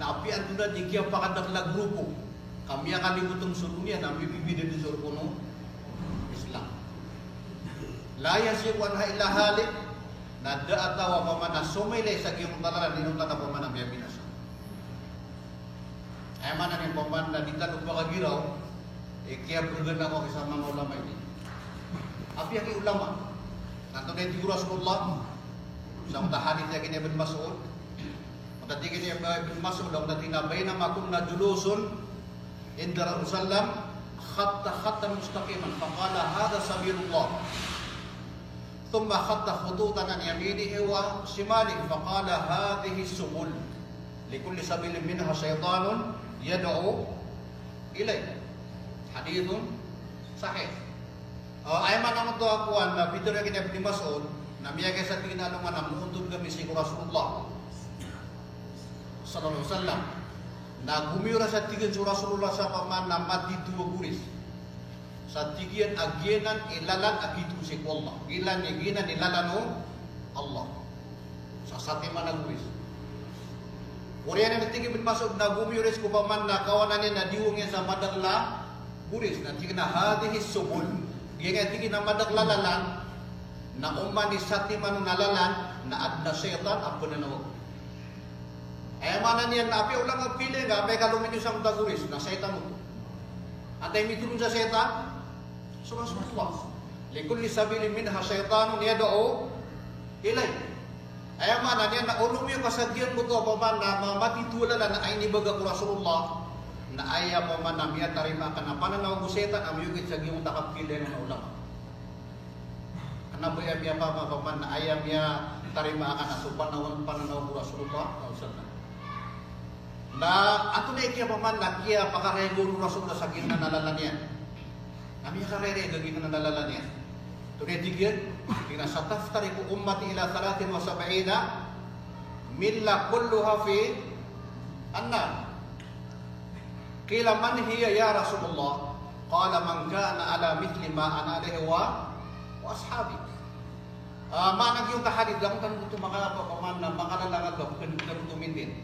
na api antuna di kia pakadak la grupo. Kami akan libutong surunia na bibibida di suruno Islam. La yasiqu anha illa halik na da'ata wa pamana sumailay sa kiyong talaran ninunta na pamana biya binasa. Ay mana ni pamana ditanong pakagiraw kaya berganda ko sa mga ulama ini. Api ang ulama. Nanto na yung Rasulullah sa mga hadith na kini Ibn Mas'ud. Matati kini Ibn Mas'ud ang natinabay na makunna julusun inda Rasulullah khatta mustaqiman faqala hadha sabilullah. ثم خط خطوطا عن يمينه وشماله فقال هذه السبل لكل سبيل منها شيطان يدعو إليه. حديث صحيح. Ayman naman to akuan na Peter kini Ibn Mas'ud na miyagay sa tingin na naman muntun kami si Rasulullah sallallahu alaihi wasallam na gumira sa tingin si Rasulullah sa paman na mati dua guris sa tingin agyenan ilalan akitu si Allah ilan ginan ilalano Allah sa sati man guris Oriyan na tingin Ibn Mas'ud na gumira ko paman na kawanan niya na diwongin sa madagla guris na tingin na hadhihi subul gaya tingin na madaglalalan na umani sati man nalalan na adna syaitan apa na nawag. Mana niyan na api ulang apile nga may kalumin yung sa guris na syaitan mo. Antay mitulong sa syaitan subhanallah. Likulli sabilin minha syaitanun yad'u ilay. Mana niyan na ulum yung kasagyan mo to paman na matitulala na ay nibaga ko Rasulullah na aya mo man na miya tarima ka na pananaw mo setan ang yugit sa giyong takapili ng ulama. Ano ba miya pa man na aya miya tarima ka na so pananaw mo Rasulullah na ato na ikiya pa man na kiya pakarego ng Rasulullah sa giyong nalalan yan. Na miya karere gagin na nalalan yan. Tunetigyan, kinasataftariku ummati ila 73 milla kulluha fi anna. Kila man hiya ya Rasulullah? Qala man kana ala mithli ma ana alayhi wa ashabi. Manag yung tahadid lang tan buto mga paman na makalalangan ka bukan tumintin.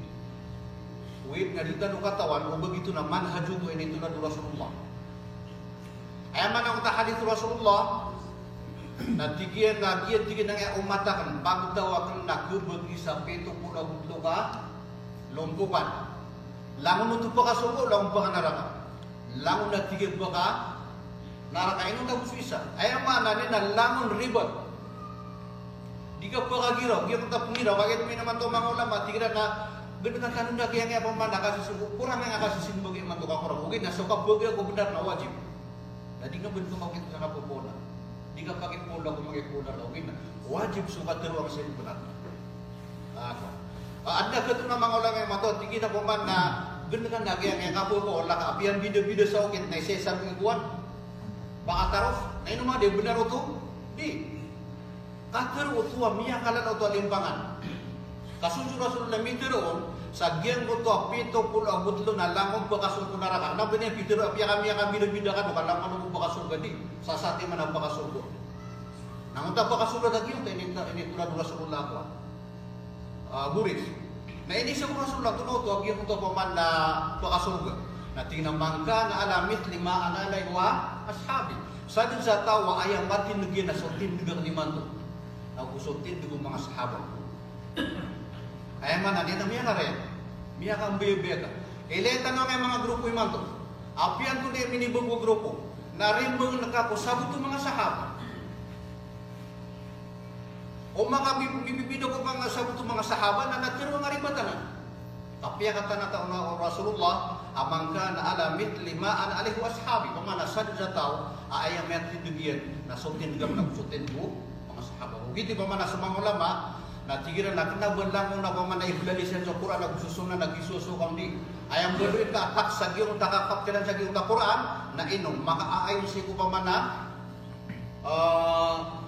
Wait nga dito no katawan o begitu na manhaju ko ini tulad Rasulullah. Ay man ang tahadid Rasulullah na tigyan na umatakan bago daw akan nakubag isa pito pula ka lumpukan. Langon nutup ka suko, langon pa ka naraka. Langon na tigil pa ka naraka. Inong tapos isa. Ay ang mana na langon ribot. Di ka pa kagiraw. Di ka pa pungiraw. Bakit may naman ito mga ulama. Tigil na ganun kanun na kaya nga pang mana kasisuko. Kurang nga kasisimbag yung manto ka kurang. Huwag na. So kapag ako benar na wajib. Na di ka ba ito makita sa kapupola. Di ka pakit pola kung makipula na. Huwag na. Wajib suka teruang sa iyo benar. Ada ketu na mga ulama yang mato. Tingin na paman na ganun kan lagi yang kapo ko la apian bida-bida sa okit na isesar ng ikuan baka tarof na ino mga de benar ito di kater utu miya kalan auto limpangan kasunod Rasulullah mitero sa gian ko to pito pulo abutlo na langon bakasul ko naraka na bener pitero apian kami bida-bida kan kan langon mo bakasul gadi sa sati man ang bakasul ko nangunta bakasul lagi yung ini tulad Rasulullah ko buris. Na ini sa Rasulullah tuno to agiyan to paman na pakasuga. Na tinamangka na alamit lima analay wa ashabi. Sa din sa tawa ayang batin nugi na sotin dugang liman to. Na usotin dugang mga sahabat. Ay man ani na miya kare. Miya kang bebe ka. Ileta no mga grupo iman to. Apian to ni minibong grupo. Narimbang nakako sabot to mga sahabat. O mga bibibido ko pang sabot mga sahaba na natiro nga ribatanan. Tapi kata nata na Rasulullah amangka na alamit lima an alihi ashabi pamana sad sa tao ayam met didian na sotin gam na sotin ko mga sahaba. Giti pamana sa mga ulama na tigiran na kana belang na pamana iblalisen sa Quran na susunan nagisuso kam di. Ayam beduit ka tak sa giung takakaptilan sa giung ta Quran na inom makaayon si ko pamana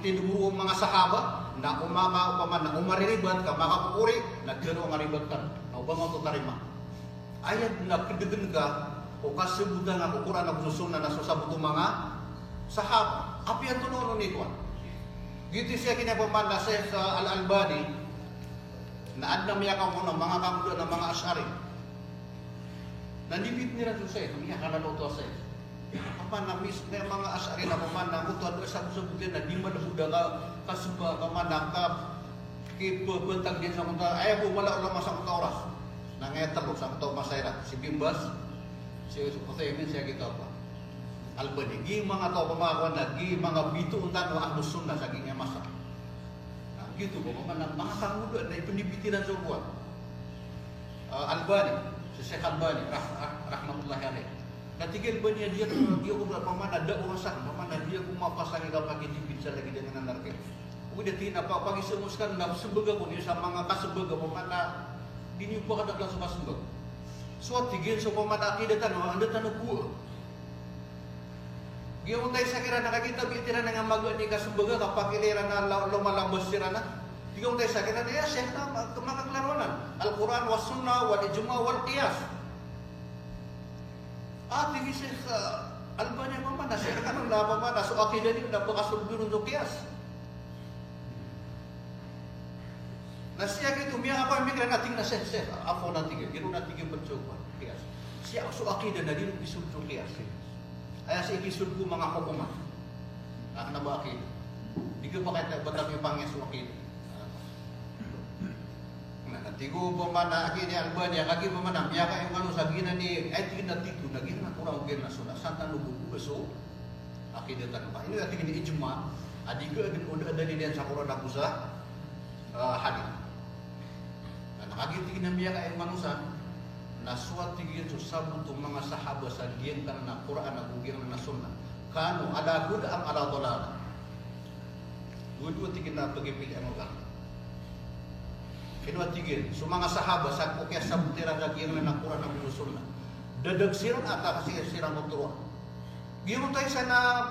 tinuro mga sahaba na umama upaman na umariribat ka makakukuri na gano ang aribatkan na upang ang tutarima ayat na kedegen ka o kasibutan na kukuran na kususunan na sasabot mga sahaba api ang tunono ni Kwan gitu siya kinapaman na sa Al-Albani na adna miya ka muna mga kamulo ng mga asyari Nanibit nila to say, kami akala to say. Paman na mis na mga asari na paman na uto ado sa bugen na di man huda ka kasuba paman na ka kipentang din sa kunta ay po wala ulang masa kunta oras. Nangetalo sa kunta masayra si Bimbas si Uthaymin siya kita pa. Albani gi mga to pamakuan na gi mga bituuntan wa ahlus sunnah sa ginya masa. Nah, gitu po paman na mga tangudo na ipinibitiran sa buwan. Albani si Syekh Albani rahmatullahi alaih. Natigil ba niya dia ko paman ada urasan paman dia kumapasang ikaw pagitipid sa lagi dengan anarki. Udah tina pa pagi semuskan na sebaga ko niya sa mga kasebaga paman na di niyo pa kadaglan sa kasebag. So tigil so paman akidatan anda tanong buo. Dia untay sa kira nakakita bitira nga magwa ni kasebaga kapag ilera na lumalabas sira na. Tiga untay sa kira ya Syekh na makaklaronan Al-Quran was sunnah wal ijma wal qiyas. Tinggi Syekh Albani paman na Syekh kan na paman na so akidah ni na bakasulbun untuk qiyas. Na siya gitu miya apa mikir nating na Syekh afo nating gino nating pencoba qiyas. Siya so akidah na din bisul qiyas. Ay sa ikisul ko mga hukuman. Na ba akidah. Di ko pa kaya batang yung pangya so akidah. Tigo pamana akini Albani kaki pamana miaka yang sa gina ni ay tigna titu na gina kurang gina suna santa nubu beso akidatan pa ini ati ni ijma adiga din udah ada di dan sakura nakusa hadis dan kaki tigna miaka yang manusa na suat tigin su sabutu mga sahaba sa diyan kana Quran na gugir na sunna kanu ala gud am ala dalal dua tigina bagi pilih ang Kedua tiga, semua sahabat saat pokok sabutera lagi yang nak Quran dan Sunnah. Dadag siran atau kasih siran motor. Dia mutai sana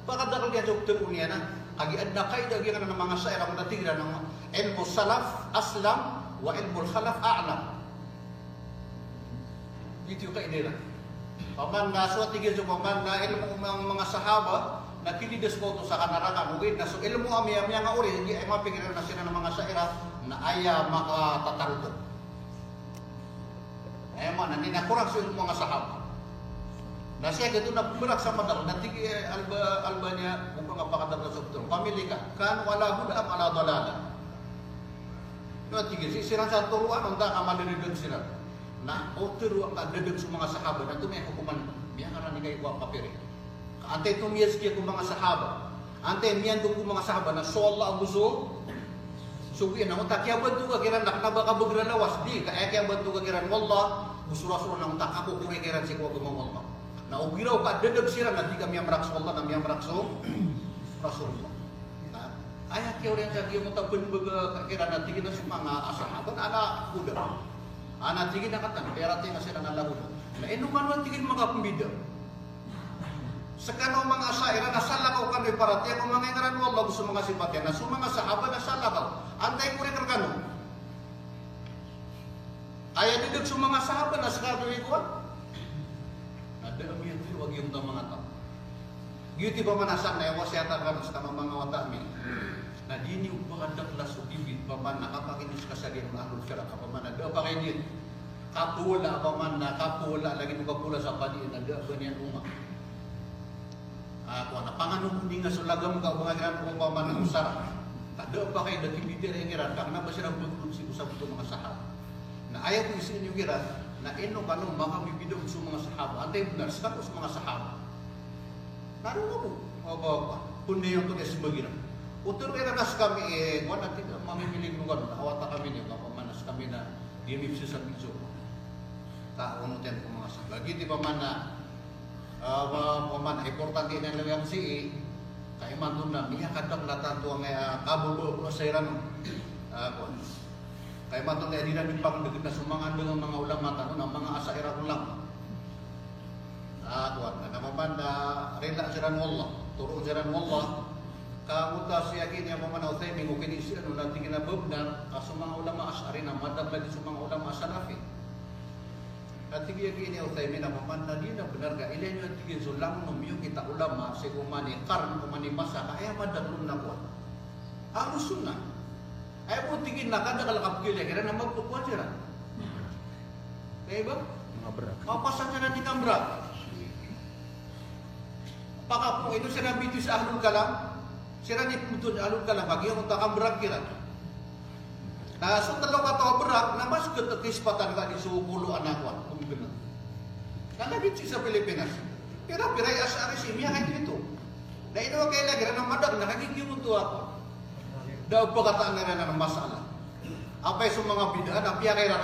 pakadar dia dokter uniana. Agi ada kaidah dia kana mga sa era tiga na ilmu salaf aslam wa ilmu khalaf a'lam. Itu kaidah. Paman ngaso tiga so paman na ilmu mga sahabat na kinides ko to sa kanarakan uwid na so ilmu amya nga uri di ay mapigiran na sila ng mga saira na aya makatatarto. Eman na ninakurang sa mga sahabat. Na siya gito na bumirak sa madal na tigi Albania kung nga pakadar sa betul. Pamili ka kan wala gud am ala dalala. No tigi si sirang sa turuan unta ka madedeg sila. Na otero ang kadedeg sa mga sahabat na tumay hukuman biya nga ni kay wa papiri. Ante tumiyas kiya kung mga sahabat. Ante miyan kung mga sahabat na so Allah ang gusto. Sugi na utak kaya bantu ka kiran nak naba ka begra lawas di kaya kaya bantu ka kiran wallah gusto na utak aku kuri kiran si ko gumawa wallah. Na ugiraw ka dedeg sira nanti kami yang merakso Allah kami yang merakso Rasulullah. Nah, ayat kaya orang sa kiyo mo tabun baga kiran nanti kita semua nga sahabat ana kuda. Ana tingin na katan pera tinga sira na lahuda. Na inuman tingin mga pembida. Sekarang mga asaira nasalakaw kami para tiya kung mga ngaran wallah gusto mga sifatnya na mga sahabat nasalakaw antay ko rin karkano ayat didig sa mga sahabat na sakado ikuan ada amiyat wag yung mga tao giti pa manasak na yawas yata kan sa mga watami na dini upakandak la subibit paman nakapakinis kasagin ng ahlul syara kapaman ada pa kayo din kapula paman na kapula lagi mo kapula sa padi na da banyan umma ako na panganong hindi nga sulagam ka pangagiran ko paman ng usara. Kada pa kay dati bidir ang iran kang nabasirang bulbul si usap ito mga sahabat. Na ayaw ko isin yung iran na ino kanong mga bibidong sa mga sahabat. Antay benar sa mga sahabat. Naroon mo po. Kundi yung tulis magiran. Uturo iranas kami wala natin mamimilig lugar. Awata kami niyo kapamanas kami na dinipsi sa piso. Kaunutin ko mga sahabat. Giti pa man na paman importante na lang si kay man na miya kadang natanto ang kabubo sa iran kay man na di na pang dagit na sumangan dengan mga ulama tanong ng mga asaira ulang tuan na paman na rela siran wallah turu siran wallah kamuta siya kini paman Uthaymin ko kini siya no nating ginabubnar kaso mga ulama asari na madam lagi sa mga ulama salafi. Nanti dia gini Uthaymin na paman na di na benar ka ilan yung tigin so lang yung kita ulama si kumani karn kumani masa kaya madam na ko ang sunnah ay po tigin na kada kalakap kila kaya na magpupuan sila kaya ba Mapasan siya na di kambrak. Apakah po ito siya nabito sa ahlul kalam? Siya ni putun ahlul kalam. Bagi yung takambrak kira. Nah, so dalawa ka berak na mas ketekespatan ka di suulo anak wa. Kumbenar. Karena bici sa Pilipinas. Pira-pira asari simia kayak gitu. Nah, itu kayak lagi na madak na nagiging untuk ako. Daw pagkataan na ng masalah. Apa yung mga bidaan, apa yung kairan?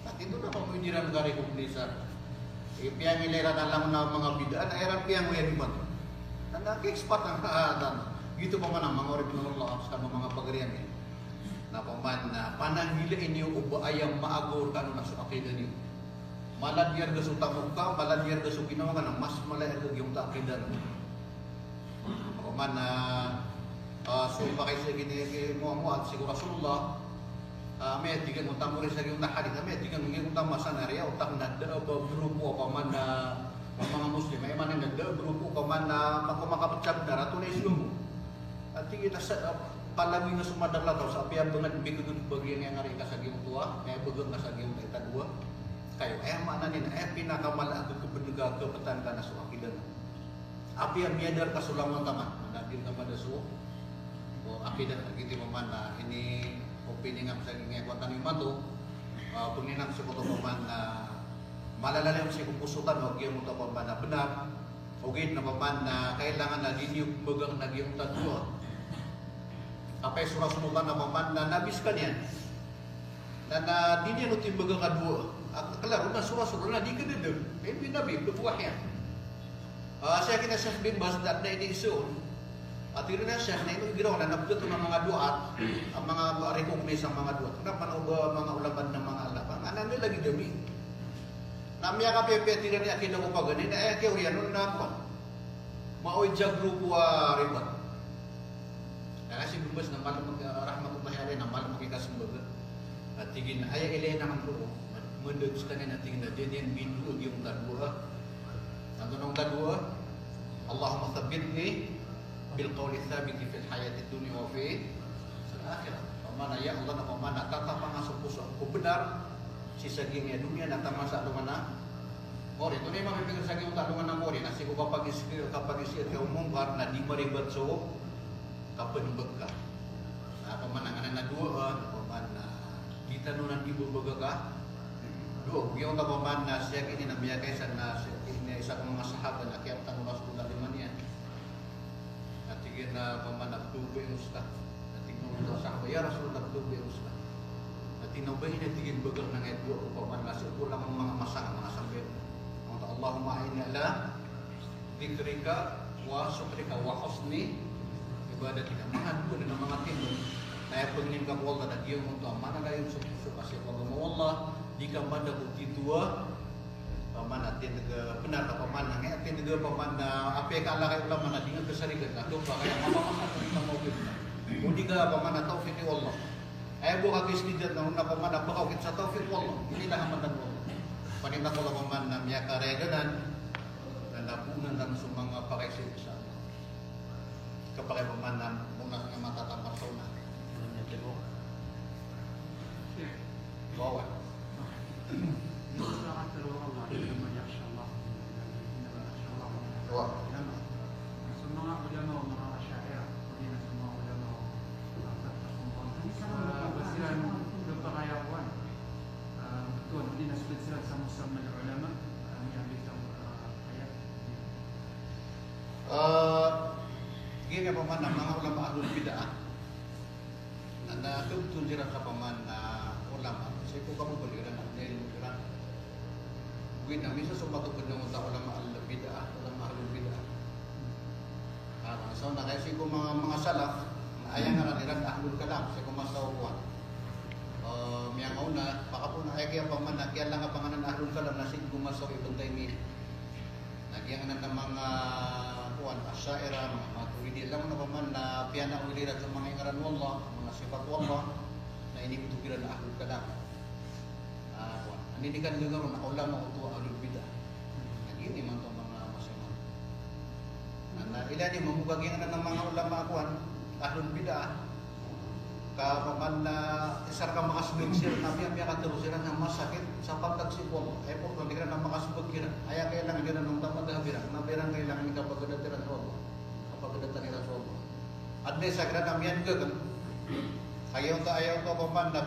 At ito na pamunyiran ka rin kumulisa. Ipiyang ilera na lang na mga bidaan, airan piyang uyan iban. Nag-expat ang kaatan. Gitu pa man ang mga original sa mga pagarian eh. Na paman na pananghila inyo uba ayang maagor ka na sa akidah niyo. Maladiyar ka sa tamog ka, maladiyar ka sa ginawa ka na mas malayar ka yung akidah niyo. Paman na so pakay sa gini mo at siguro Rasulullah may tigan mo tamo rin sa yung nahalik may tigan mo yung tama sa narya utak na grupo pa man na mga Muslim ay man na grupo pa man na makumakapatsyab na rato na islam mo at tingin sa palagi na sumadala daw sa apiyan bangan bigod bagyan nga rin kasagi yung tuwa may bagod kasagi yung itadua kayo ay maanin ay pinakamala ako kebenaga kepatan ka na sa akidan apiyan miadar kasulaman taman manadir ka madaso o akidah gitu paman na ini opini nga sa ngekuan ni mato puninang sa kuto paman na malalalim sa kupusutan wag yung to paman na benar ugid na paman na kailangan na dinyo bagang nagyong tadwa apay surah-surah na paman na nabis ka niyan na dinyo no timbagang kadwa klaro na surah-surah na di ka dedem hindi nabi bubuah yan saya kina Syekh bin Baz dat na ini isun at yun na siya, na ito ginawa na nabdot ng mga duat, ang mga recognize ang mga duat. Kenapa na ba mga ulaban ng mga alapan? Ano nila lagi dami? Namya ka pepe, tira ni akin ako pa ganin, na kaya yan, ano na pa? Maoy jag grupo ribat. Kasi bubas na malam rahmatullahi alayhi na malam magkikasumbaga. At tigin na, ay ilay na ang loo. Mendus ka na tingin na din yan, binulog yung tadwa. Ang tanong tadwa, Allahumma thabbitni بالقول الثابت في الحياة الدنيا وفي الآخرة. Pemana ya Allah na pemana tata pangasok puso ko benar si saging ya dunia na tamasa lumana. Mori to ni mga pinag saging ta lumana mori nasi ko kapag isir ka umungkar na di maribat so kapen begka. Na pemana ngana na dua pemana kita nunan ibu bega ka. Do yung ta pemana siya kini na biya kaysa na ini isa ka mga sahabat na kaya tanong Rasulullah di man yan. Tigin na pamanak tubo yung usta. Natignan mo sa ako, ya Rasulullah tubo yung usta. Natinabahin na tigin bagang ng edwa o pamanasi ko lang ang mga masang mga sabihin. Allahumma aini ala dikrika wa syukrika wa husni ibadatika. Mga doon na mga tinun na ipagnin ka ko Allah na diyo mo ito. Mana na yung suku kasi Allah mo Allah di ka pada bukti tua paman atin naga benar na paman nang atin naga paman na ape ka ala kay ulama na di nga kasarigan na do pa kaya mapamasan ko mo gid udi ka paman na tawfiq ni Allah ay buka kisdidat na paman na bakaw kit sa tawfiq Allah hindi na hamadan mo panina ko lang paman na miya kareganan na napunan ng sumanga pakaisin sa Allah kapag paman na muna nga matatamar sa una bawa gini paman na mga ulama ahlul bid'ah na tugtun sila sa paman na ulama kasi kung kamu baliran ang nilimutan buwin na misa sumatupad ng ulama ahlul bid'ah ulama ahlul bid'ah so na kasi kung mga salaf ayang nga nila ahlul kalam kasi kung masawuan miyang una baka po na ay kaya paman na kaya lang ang panganan ahlul kalam na sin gumasaw ibang taimi nagyang na ng mga kuwan asyaira mga maturidi lang na paman na piyana ulirat sa mga ingaran wallah mga sifat wallah na inibitukiran na ahlul kalam aninikan nga ron na ulama o tuwa ahlul bidah nagini man itong mga masimang ilan yung mamugagyan na ng mga ulama kuwan ahlul bidah ka paman na isar ka mga sumensir na piya katurusiran ng masakit sa pagtagsip suwallah. Ay po, kung di ka na makasubag kira. Ay kailangan kira nung tamad na habirang. Nabirang kailangan ni kapag kadatiran suwallah. Kapag kadatiran nila suwallah. At may sa kira namiyan ka kan. Ayaw to paman na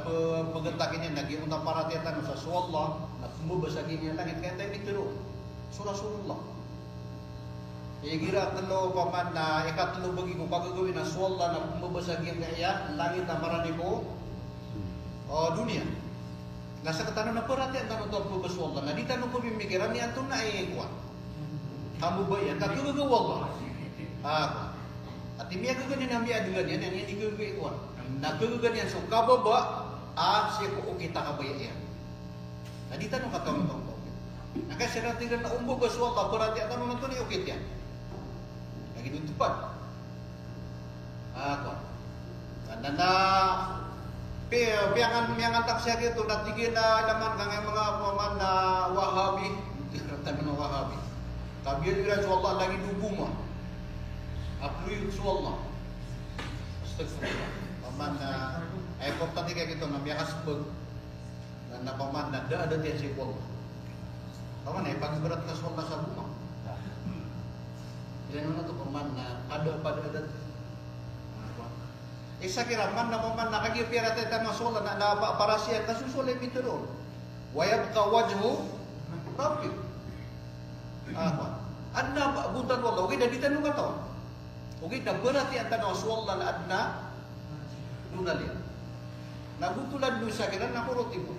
pagatakin niya. Nag-iong na paratiatan sa suwallah. Na kumubasagin niya langit. Kaya tayo mitiro. Rasulullah. Igira talo paman na ikatlo bagi ko pagagawin na suwallah na kumubasagin kaya langit na marani ko dunia. Nasa katanan na perhatian tanong to po baswallah. Na di tanong ko pimikiran ni anton na ay kuan. Kamu ba yan? Kagagawa Allah. At imiya gaganin ang miya dengan yan. Yang ini gagawin kuan. Nagagagan yan. So kababa siya ko kita kabaya yan. Na di tanong katawang tong ko. Nakasira tingnan na umbo baswallah. Perhatian tanong na to ni ukit yan. Lagi tutupad. Kuan. Na piangan taksya gitu natigil na naman kang mga paman na Wahabi, tanong na Wahabi. Tabiyan ira Allah lagi dubuma. Apluy Allah. Astagfirullah. Paman na ay importante kay gitu na biakas pag na paman na ada tiya si Allah. Paman ay pagberat ka Allah sa buma. Yan na to paman na ada Isa kiraman na paman nakagipira tayo masola na para siya kasusulay mitulong. Wayab ka wajhu Rabbi. Adna buntan wala. Okay, dadi tanong ka to. Okay, na berarti ang tanong swalla na adna dunalin. Nabutulan doon sa kina nakuruti mo.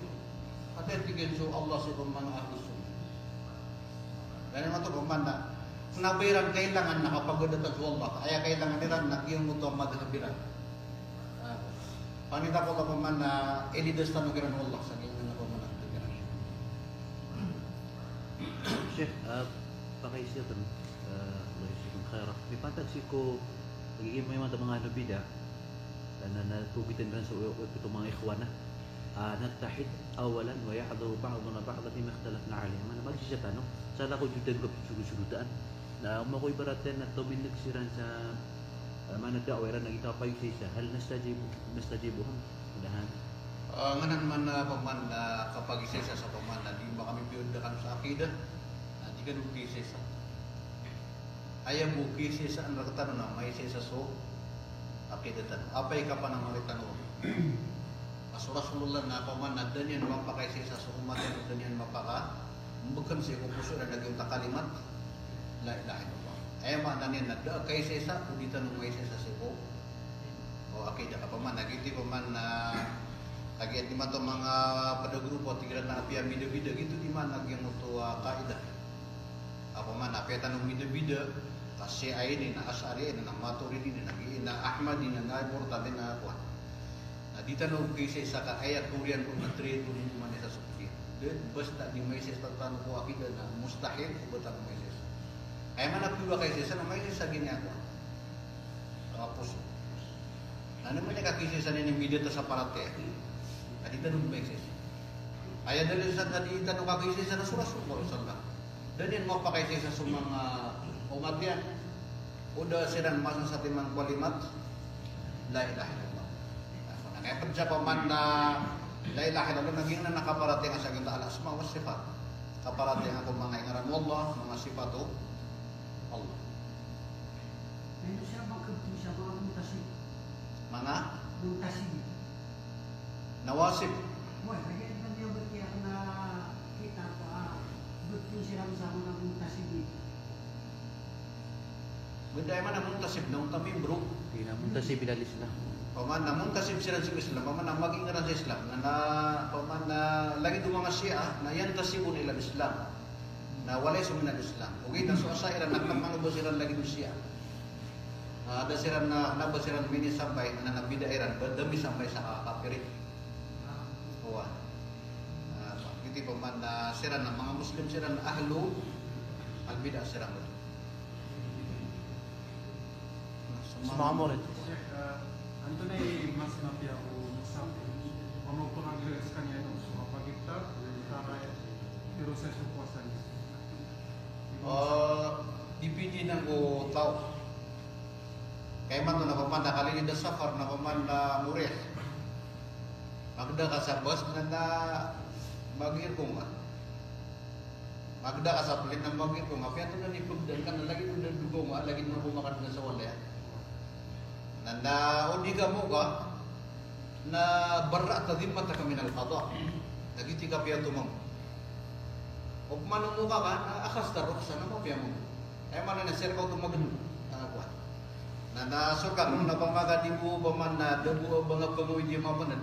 At tigil so Allah sa mga ahli sunnah. Ganyan mo to paman na nabiran kailangan nakapagdatan sa Allah. Kaya kailangan nila nagyong mo to madhabiran. Panita ko paman na elidas tanong kiran Allah sa ganyan na paman ang tigiran. Syekh, pakaisya tan Allah yung khairah. May patag si ko pagiging may mga nabida na natubitan rin sa itong mga ikhwana. Nagtahid awalan wa yahdharu ba'duna ba'dha fi makhtalafna alayhi. Man magsisya tanong, sala ko judan ko sugud-sugudan. Na umakoy baraten na tuminag siran sa mana da'waran nagita pa yung isa hal nastajibuhum mudahan nganan man na paman na kapag isa sa paman na di ba kami piyundakan sa akidah na di ka nung kisisa ayaw mo kisisa ang nagtanong na may isa so akidatan apay ka pa ng mga tanong Rasulullah na paman na danyan mapakaisisa sa umat na danyan mapaka bukan siya kung puso na naging takalimat la ilaha illallah ay maknanin na da kay sesa uditan ng may sesa sipo o akida ka pa man nagiti pa man na lagi di man to mga pada grupo tigran na apia bida-bida gitu di man nagyang to kaida apa man apia tanong bida-bida kasi ay ni na asari na maturidi na nagi na ahmadi na murtadi na kuan na di tanong kay sesa ka ayat kurian kung na-trade din man sa sufi basta di may sesa tanong ko akida na mustahil ubatan may sesa ay manapula kay sesa na may sesa ginagawa. Puso. Ano man nakakisisa na ng video sa parate. Adita nung may sesa. Ay dali sa adita nung kakisisa na Rasulullah sallallahu. Danin mo pa kay sesa sa mga umat yan. Uda siran masa sa timang kalimat la ilaha illallah. Kaya pag siya pa man na la ilaha illallah naging na nakaparating sa ginta al-asma wa sifat. Kaparating ako mga ngaran Allah, mga sifato Allah. Pero siya magkabto siya mga muntasib. Mga Muntasib. nawasib. Boy, kaya ito niya ba kaya na kita ko buti sila sa mga muntasib. Benda man na muntasib nung kami bro. di namun tasib bilal Islam Paman na muntasib sila sa Islam, paman na maging nga sa Islam, na paman na lagi itong mga Shia na yan tasibo nila Islam. Na walay suminan Islam. Okay, na so asa iran naklamang ba sila lagi ng Shia. Ada sila na naba sila mini sampai na nabida iran, dami sampai sa kapirit. Kuha. Hindi paman na sila na mga Muslim sila na ahlu al-bida sila mo. Sumamor ito Antonay mas napia o masabi ano po nag-rex kanya ito so mapagita para proseso po sa niya dipindi ng ko tao. Kaya man na paman na kalinin na safar na paman na mures. Magda ka sa bus na magirkong ka. Magda ka sa pelit ng bagay ko, nga piyato na ni pagdan ka na lagi mo na dugo mo, lagi mo bumakan na sa wala. Na udi ka mo ka, na barra at adimmat na kami ng qada. Nagiti ka piyato mo. O manong mo ka, na akas tarok, sana mo piyato mo. Ay man na sir ko tumagano. Na nasuka mo na pamaga di mo ba man na dabu ba nga panguwi di mamanad.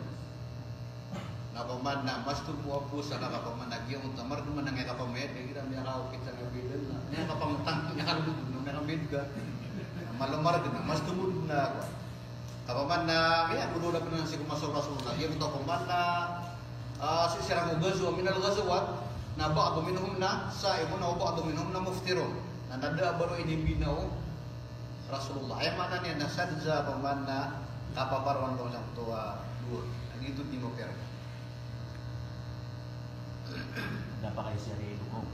Na paman na mas tubuha po sa nakapaman nagyong tamar naman nang kapamayad kaya kira ka kita ng bilan na nga kapamutang nga kalugod nung nakamid ka malumar din na mas tumulog na ako kapaman na kaya mudula pa na si kumasura-sura yung ito paman na sisirang ugazo minal gazawat na ba minhum na sa imo na ba minhum na muftiro na nada baro inibinaw Rasulullah ay mana niya nasadza paman na kapaparwan ko sa tuwa duwa nagito di mo pero napakay siya rin ito kong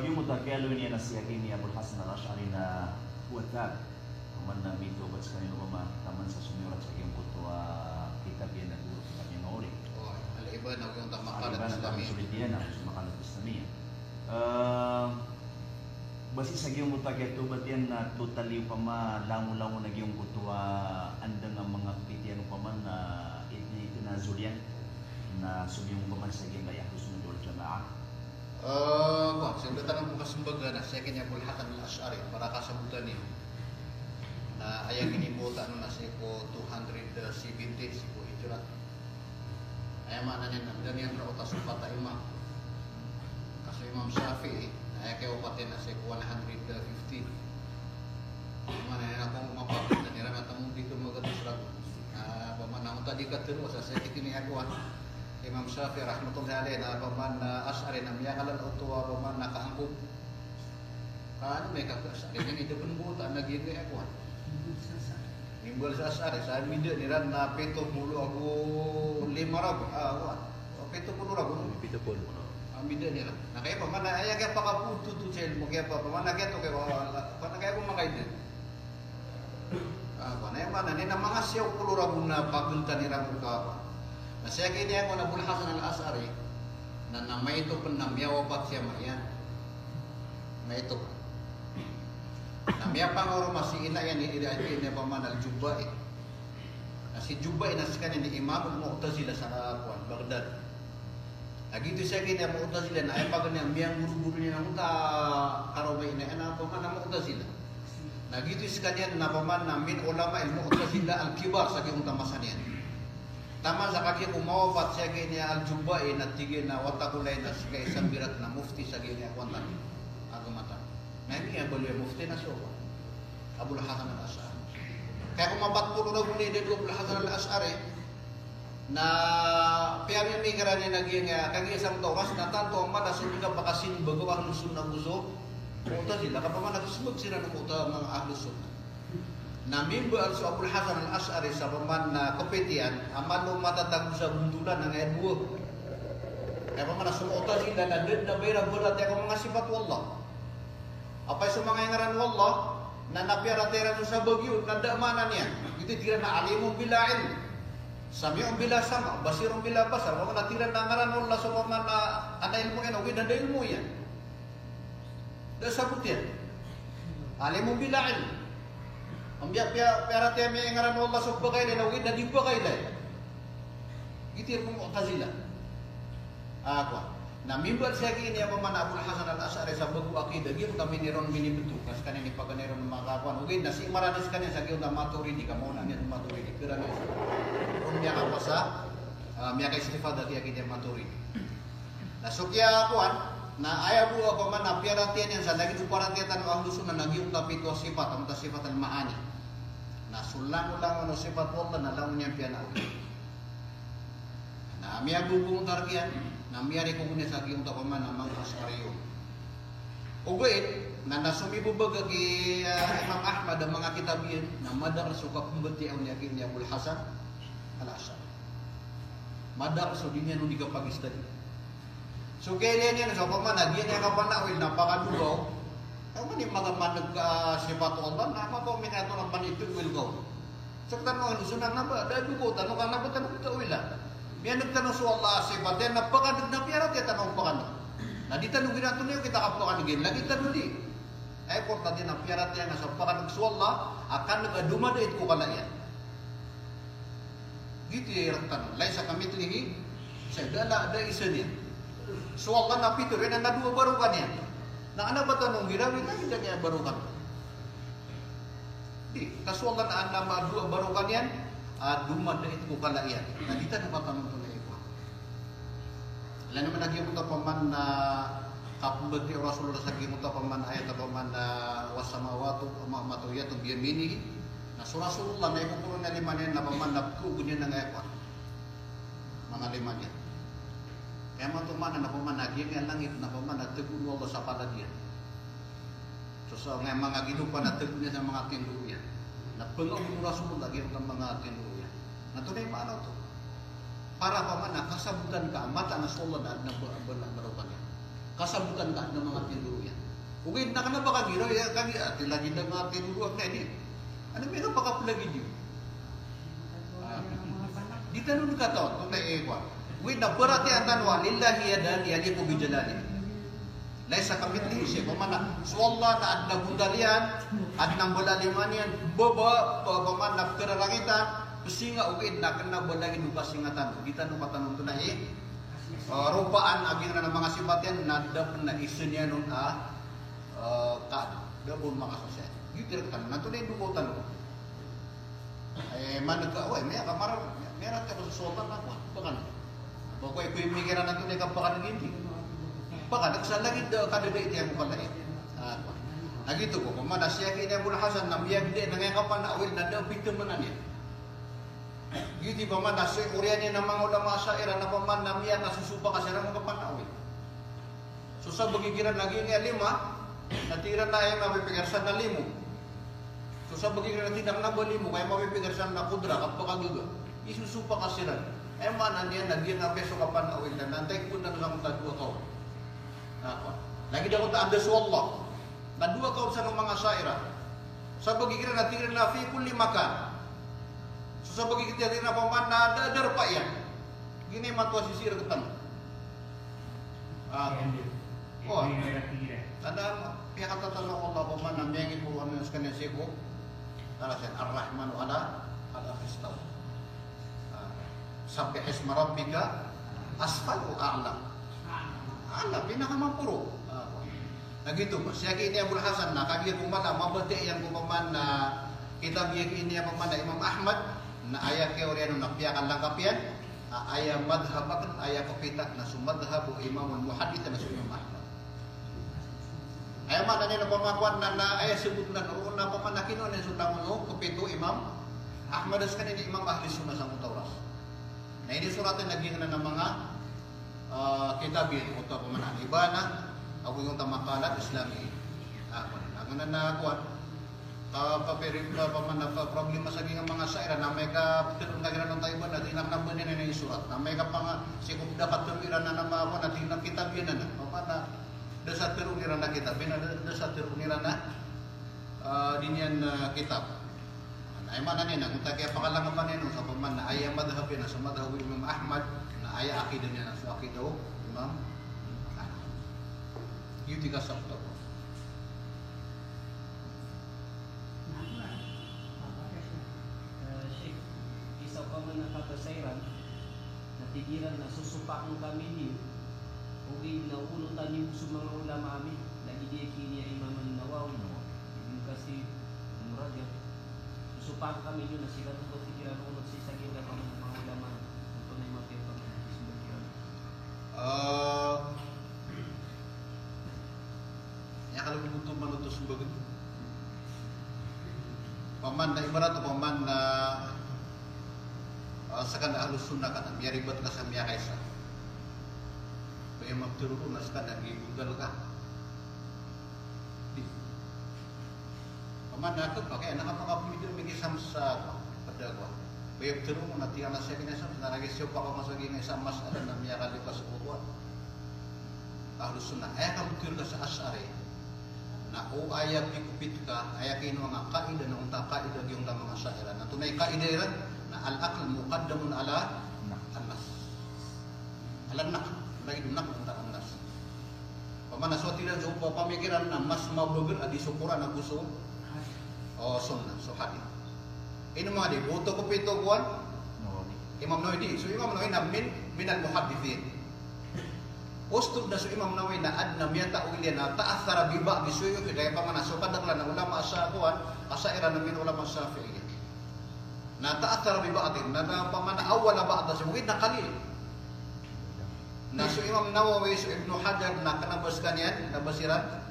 yung mutakelo niya na siya kini Abul Hasan al-Ash'ari na huwatag man na mito ba't sa kanino mama taman sa sumirat sa iyong kuto kitab yan na duro sa kanyang ori iba na yung tamakalat iba na Islami sulit yan na makalat Islami basi sa iyong mutakelo ba't yan na totally pa ma lango-lango na iyong kuto andang ang mga kapitian pa man na itinazul yan na sumiyong pamansa yung gaya Husnul Jamaah. Sundatan ang bukas sembaga na sa kanya Abul Hasan al-Ash'ari para kasabutan niyo na ayang kinibuta na si ko 270 si ko hijrat. Ay mana niya dan yang rautas upata imam. Kaso Imam Syafi'i ay kay upatin na si ko 150. Mana niya akong mapapit na nila na tamong dito magatusrat. Pamanang tadi katero sa kini akuan. Imam Syafi'i rahmatullahi alayhi na paman na Ash'ari na miyakalan utuwa paman na kaangkop. Kaano may kakasari niya ito pun buta naging akuan. Nimbol sa Ash'ari sa midya niran na 70 ako 5 rag akuan. 70 rag. Pito po. Ang midya nila. Na kaya paman na ay kaya pakaputo to sa mo kaya paman na kaya to kaya paman kaya ko makaid. Ano yung mana ni na mga siyaw 10 rag na pagunta ni ramu ka. Saya kini ako na Abul Hasan al-Ash'ari na may ito pa na miyawapat siya mayan. May ito pa. Na miyapang oro masih ina yan ini paman al-Jubba'i. Na si Jubba'i na sa kanya ni Imam al-Mu'tazila sa Baghdad. Nagito siya kini ang Mu'tazila na ay pag niya miyang guru-guru niya ng karobay na yan paman ang Mu'tazila. Nagito siya kanya na paman na min ulama al-Mu'tazila al-Kibar sa kiyong tamasan yan. Tama sa kaki umawafat siya kini al-Jubba'i na tigil na watakulay na siya isang birat na mufti sa gini akwantan agumatan. Na hindi nga balo mufti na siya Abul Hasan al-Ash'ari. Kaya kung mabatpulo na guni din Abul Hasan al-Ash'ari na piyami may karani naging kag-isang tawas na tanto ang mana sulit ka bakasin bago ang lusun na gusto uta sila kapag nagsusubag sila ng uta mga ahlus sunnah. Na member sa Abul Hasan al-Ash'ari sa paman na kompetian amano matatag sa bundulan ng edwo. Kaya paman na sumuota sila na din na bayra bulat yung mga sifat wallah. Apay sa mga ngaran wallah na napiara-tera sa bagyo nadamanan niya. Ito tira na alimong bila'in. Sami'ong bila sama, basirong bila basar. Paman na tira na ngaran wallah sa paman na ilmu yan, okay na ilmu yan. Dahil sabot yan. Alimong bila'in. Ang pera tayo may ngaran Allah sa bagay na nawid na di bagay na itir kong Mu'tazila ako na mimbar siya kini ang paman Abul Hasan al-Ash'ari sa bago akidah yung kami niron binibuto kasi kanin ipagganiron ng mga kapuan ugin na si maranis kanin sa giyong na Maturidi ka muna niya ng Maturidi kira na kung niya ka pa sa miya kay istifada kaya kini Maturidi na sukya akuan na ayaw buwa pa man na piaratian yan sa lagi suparatiatan ang lusun na nagyong tapito sifat ang sifat al-ma'ani na sulang-ulang ano sifat wallah na lang niya piana na miya bubong tarkian na miya rin kung sa kiyong tapaman na mga Ash'ariyo ugait na nasumibubag kay Imam Ahmad ang mga kitabiyan na madar suka kumbati ang niya kini Abul Hasan al-Ash'ari madar so din yan nung di ka pag-study. So kailan yan sa pamanag yan yung kapanawil napakadugaw ay man yung mga manag sifat Allah na mapaumin ito ng panitog will go. So tanong sunang na ba dahil dugo tanong ka na ba tanong ito wila yan nagtanong sa Allah sifat yan napakadag na piyarat yan tanong pa ka na di tanong ginanto niyo kita kapakan gin lagi tanong di. Ay ko tadi na piarat yang sa pakan suwalla akan nagdumada it ko kalaya. Gitu ya tanong. Lain sa kamitlihi sa dala ada isa niya. Suwalla na pito rin na dua barukan niya. Na ana ba tanong girawi na hindi niya barukan. Di kasuwalla na ana dua barukan yan. Dumada it ko kalaya. Na di tanong ba tanong to na iko. Lain naman nagyamot paman na kapag Rasulullah sa gimuta paman ayat paman wasamawatu mamatuyatu biyaminihi na Rasulullah na ipupuro na lima niya na paman na kugunin ng ayat mga lima niya kaya matuman na paman nagyang ang langit na paman na tegun Allah sa palagyan so sa mga ginupa na tegun niya sa mga tinduyan na pangawin Rasulullah gyud ang mga tinduyan na tunay paano to para paman na kasabutan ka mata na sulod na barukan niya kasabutan ka ng mga tinduyan. Ugin na ka na baka giro, kami lagi ng mga tinduyan na ini. Ano meron pa kapulagi niyo? Di tanong ka to, kung na-ewa. Ugin na berarti ang tanwa, lillahi yadan, yaliku bijalali. Lain sa kamitli siya, pamana, swalla na adna bundalian, adnang balaliman yan, baba, paman na keralagitan, pesinga ugin na kena balagi duka singatan. Di tanong ka tanong to na rupaan aging na ng mga sibatan na dapat na isenya nun kaano dapat makasasya gitu kan nanto na yung dukotan ko manag ka may kamar meron ka sa sotan ako bakan bakoy ko yung migiran nanto na yung kapakan ng hindi baka nagsalagid kadada iti ang palait nagito ko kung manasya kaya mo na hasan na miyag di nangyayapan na awil na daw bitumanan yan Giti ba man nasa Korea niya ng mga ulama sa era na paman na miya nasusupa kasi ng mga panawin. So sa bagigiran naging lima, natira na ay mapipigarsan na limo. So sa bagigiran natin ang nabalimo kaya mapipigarsan na kudra kapakaguga. Isusupa kasi rin. Eh manan niya naging na peso ka panawin na nantay ko na lang tadwa ko. Lagi daw ta andas wallah. Nadua ka sa mga saira. Sa bagigiran natira na fi kulli makan. So sa bagi kita na paman na dadar pa yan. Gini matwa sisir ketan. Tanda pihak kata tolong Allah paman na miyagi puluhan ng sekalian siko. Talasan ar-Rahman ala al-Afistaw. Sabbih isma rabbika asfalu a'la. Ala pinakamampuro. Nagito pa. Siya ini Abul Hasan na kagir kumala mabati yang kumaman na kitab yang ini paman na Imam Ahmad na ayah ke orang nak piakan langkapian ayah madhabakan ayah kapitak na sumadhabu imam muhadith na Imam Ahmad ayah mana ni na pamakuan na ayah sebut na na pamanakin na sundang mo kapito Imam Ahmad askan ini Imam Ahli Sunnah sa Taurat na ini suratnya naging na ng mga kitabin utaw pamanan ibana ako yung tamakalat Islami ang na kuan problema sa mga saira na may ka tulong na gano'n tayo ba na tinang naman nila yung surat na may ka pa sikop dapat tumiran na naman ako na tinang kitab yun na na dasa tulong nila na kitab dasa tulong nila na dinyan kitab ay mana nila kung tayo pakalangan pa nila sa paman na ayah madhab yun na sa madhab Imam Ahmad na ayah akidah niya na sa akidah Imam Ahmad yun di ka sakto nakapasairan, natigiran na susupakan kami niyo, ugin na unutan niyo sa mga ulama amin, nagiging kini ay imaman nawaw no, ibig kasi murag yan, susupakan kami niyo na sila nung tigiran unod sa isagin na mga ulama, ito na yung mapipang isbagiran. Kalau butuh manutus sebagai paman na ibarat o paman na sekarang Ahlus Sunnah kan biar ribet ka sa miya kaysa bayang magturun na sekarang gigugal ka paman na ako pakai anak makapumidyo migisam sa padagwa bayang turun na tiyan na siya kinasam na nagisyo pa ka masaging isang mas ala na miya kalip ka sa bukuan Ahlus Sunnah ayah ka magturun ka sa Ash'ari na o ayah pikupit ka ayah kino nga kaida na unta kaida yung mga syaira na tunay kaida yan na al-aql muqaddamun ala an-nas ala nak lagi nak unta an-nas pamikiran so pamikiran na mas mabugal adi sukuran na gusto sunnah so hadith. Ino mga di buto ko pito kuan Imam Nawawi di. So Imam Nawawi na min al-muhaddithin. Ustud na so Imam Nawawi na adna miyata ulian na ta'athara bi ba'd suyuh kaya pa man so kadaklan na ulama sa kuan asaira na min ulama Syafi'i. Na ta'athara bi ba'd na pamana awwala ba'd so na qalil. Na so Imam Nawawi so Ibnu Hajar na kanabaskan yan nabasiran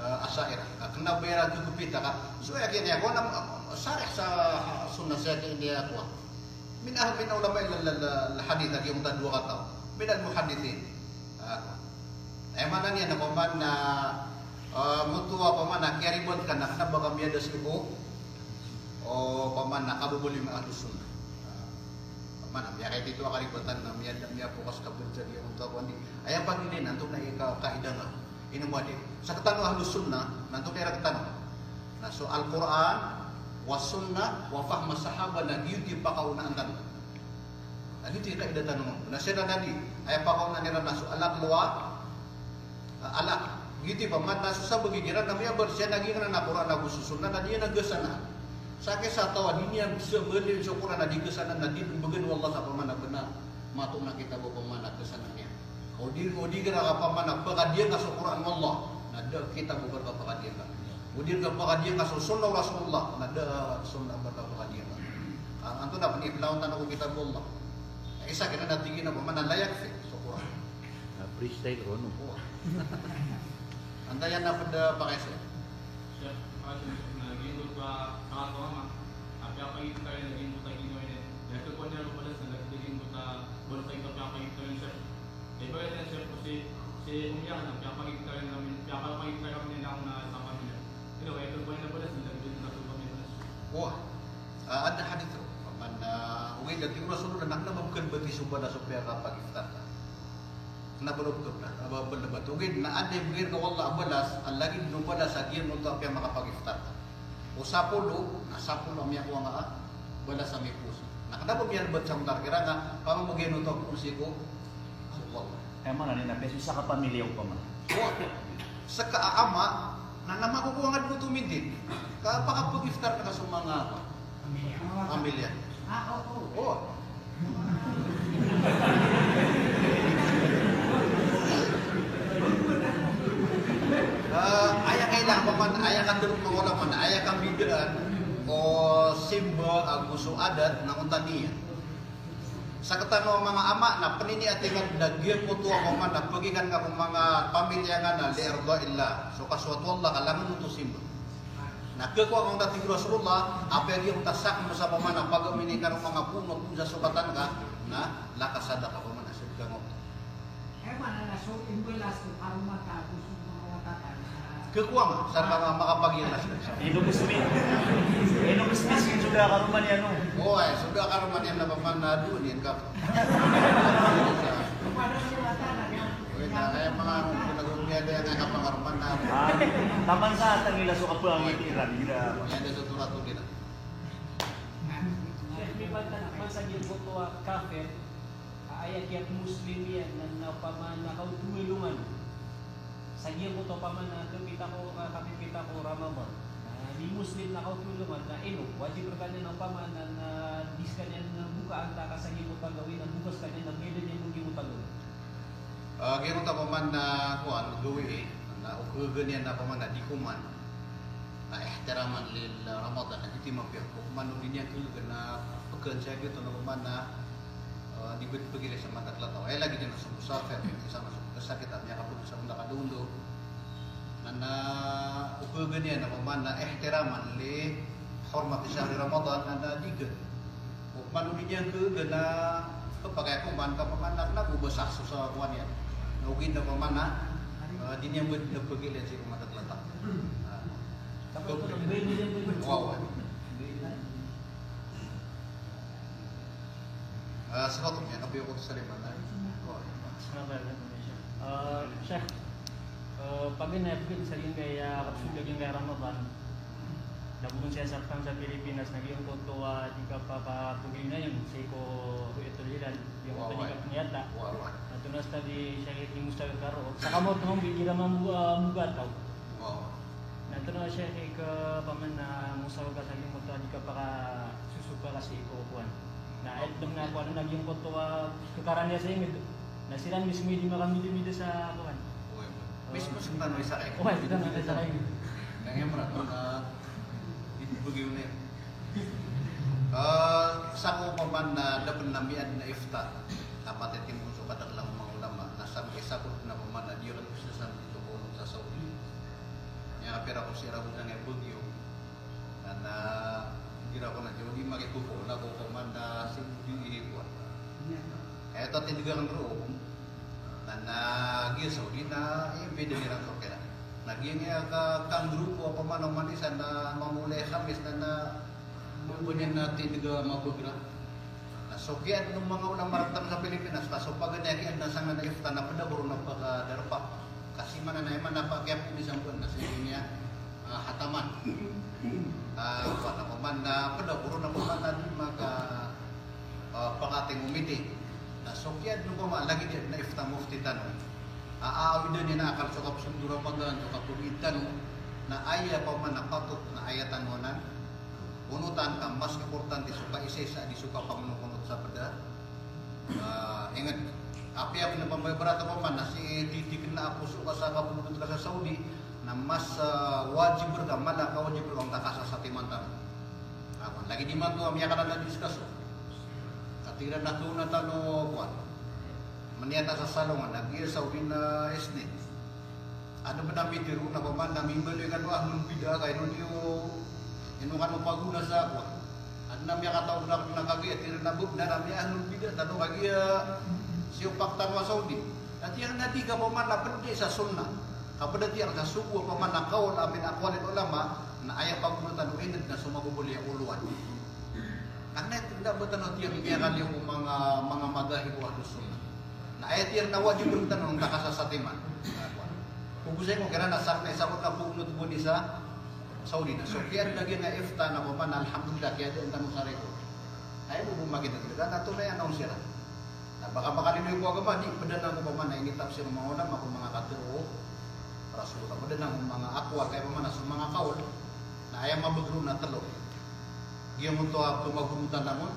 asaira. Kanabira gugupita ka. So yakin ya kuan sarih sa sunnah sa dia kuan. Min ulama al-hadith at yung dua kataw. Min al-muhaddithin. Mana niya na paman na mutuwa paman na kiaribon ka na kanabaka miyada sibo o paman na kabubuli mga alusun. Paman, biya kay dito akaribotan na miyada miya pukas kabunsa diya kung tapuan di. Ayan pagilin, nanto na kaida nga. Inumwadi. Sa katanong alusun na, nanto na katanong. Na so Al-Quran, was-sunnah wa fahma sahaba na yuti pakauna ang tanong. Ano ito yung kaida tanong? Na siya na nadi, ay pakauna nila na so alak luwa, alak. Yuti pa man, naso sa bagigiran na miyabar siya naging na Quran na gususun na diya nagasana. Sa kesa tawa, di niya bisa berdiri sa Quran na di gasana na di bagan wallah sa pamanak benar. Matuk na kita bawa pamanak gasana niya. O di gara ka pamanak, baka dia ka sa Quran wallah. Na kita bukan ka dia ka. Kemudian kepada dia kasih sunnah Rasulullah, ada sunnah kepada dia. Antu dah pernah bilang tentang kitab Allah. Isa kena nanti kita mana layak sih, syukur. Freestyle rono. Anda yang dapat pakai sih. Chef, naging doon pa nakatawa apa itu kayak naging doon tayo ginoy ya ko po niya pala sa naging doon ta bola tayo kapag tayo chef. Iba yan chef kasi si umiyak na kapag tayo namin kapag tayo namin na sama niya. Ito ay ko po niya pala sa naging na kami. Wah, ada hadis tu. Mana ugi dan tiura sulu dan nak bukan berarti subada supaya kapag iftar. Na berubah na berdebat ugi na ade bugir ka wallah abalas lagi nubada sa giyan mo ta pia makapag-iftar. O sapulo na sapulo miya ko nga balas sa mi puso. Nakadabo miyan bet sa mutar kira nga pamamugin no to pusi ko. Wallah. Emang na beso sa kapamilya ko pa man. Sa kaama na namakukuha nga dito mintin. Kapag-iftar ka sa mga pamilya. Oo. Ayah kailang paman, ayah kan turun mengolah mana, ayah kan bidaan o simba aguso adat na untaniya. Sa katano mga ama na panini atingan nagyan mo tuwa paman na pagikan nga kung mga pamilya nga na li'arda illa. So kaswat wallah kalaman mo to simba. Nagkakuha kong dating Rasulullah, apa yung tasak mo sa paman na pagamini ka ng mga puno kung sa sukatan ka na lakasada ka paman na sila mo. Mana na so imbelas tu aroma ta gusto mga watatan. Kekuang sa mga makapagyalas. Inubis sudah karuman yan no. Oh, sudah karuman yan na paman na doon yan ka. Pada sila tanah yang Kaya mga pinag-umpiyada yan nga kapangaruman na. Taman sa atang ila so kapang itiran gila. Yan na tuturat ko kita. May banta naman sa ginbuto kafir, ayak yak muslim yan na paman nakaudumilungan. Sa ginbuto paman na kapita ko Ramadan. Di muslim nakaudumilungan na wajib berkanya ng paman na diskan yan ng bukaan ta sa ginbuto gawin ang bukas kanya ng medan yan ng ginbuto gawin. Gaya ta paman na kuan gawi na ukugan yan na paman na dikuman. Na ihtiraman lil Ramadan na iti mapiyak ko kumano din yan kugan na pagkan siya dito na paman na di pagili sa mata klataw. Ay lagi din sa musafir sama sa sakit at niya kapag sa mula kadundo. Na ukugan yan na paman na ihtiraman li hormat syahri Ramadan na digad. Kumano din yan kugan na kapag kuman ka paman na bubasah sa kuan yan. Nugin na paman na di niya mo nagpagilan si kumata klataw. Tapos ito, bini din po. Wow. Sekotong yan, nabiyo ko sa liman. Syekh, pag inapin sa rin kaya kapsulag yung kaya Ramadan, nabungon siya sa Pilipinas, naging koto di ka papatugay na yun, say ko ito lilan, yung ito di ka panyata. Natunas tadi siya yung Mustafa Karo, Sa kamot mo, bigyan mugat tau. Oo. Nanto na siya kay ka paman na musaw ka sa limot di ka para susupa kasi ikukuan. Na etlong na kuan naging ko to tukaran niya sa ingid. Na sila mismo di makamili sa kuan. Mismo sa tanong isa kayo. Okay, ito na sa kayo. Kaya mo na ibugyo na yun. Sa ko pa man na dapat namiad na ifta, dapat itimun sa kadaklang mga ulama, nasa isa ko na pa man na diyo at gusto sa tulong sa Saudi. Nga pera ko siya rabu na ibugyo, na gira ko na diyo, di makikupo na ko pa man na simugyo ihipuan. Kaya ito tindigan ng room, na naging Saudi na i-video nila ko kaya. Naging kang grupo pa man ang manisan na mamulay kamis na mumpunyan natin nga mabugra. Nasukyan ng mga ulang maratang sa Pilipinas, kaso pag nangyayaan na sa nga naifta na padaburo na pagkadarpa. Kasi mananayaman na pagkaya po isang buwan na sa niya hataman. Wala pa man na padaburo na pa man na pakating umiti. Nasukyan ng mga lagi din na ifta mufti tanong. Aawid din na akal sa kapsundura magan sa kapulitan na aya pa man napatot na ayatan mo na unutan ka mas importante sa paisa-isa di suka pamunot sa pada. Ingat apya na pambaybarata pa man na si titik na apo suka sa kapunod ka sa Saudi na mas wajib ka malaka wajib ang takasa sa timantan. Lagi di man to amya kana na discuss. Katira na to na tano kuan. Maniata sa salongan, nag-iya sa uwin na esnet. Ano ba namin tiro na pa man, namin balikan wa, nung bida kayo, nung yung ano paguna sa ako. At namin katawag na nakagaya, tira na bub na namin, nung bida, tanong kagaya siyo paktarwa Saudi. At yung nati ka pa man, napandi sa sunna. Kapag nati ang sa subo pa man, nakawal amin akwalit ulama, na ayaw paguna tanong inad na sumagubuli ang uluan. Ang natin dapat tanong tiyang iyakan yung mga magahiwa do sunna. Na ayat yang nawajib bertanong nakasasatiman. Kung gusto ko kaya nasak na isabot na pugnot po ni sa Saudi na. So kaya lagi na ifta na po man alhamdulillah kaya din tanong sa record. Ay mo bumagin na talaga nato na announce sila. Na baka makalinoy ko agad di padana ko pa man na initap siya mga una mga katuro rasul pa padana mga akwa kaya man sa mga kaul na ayam mabagro na talo. Giyon mo to magumutan namon.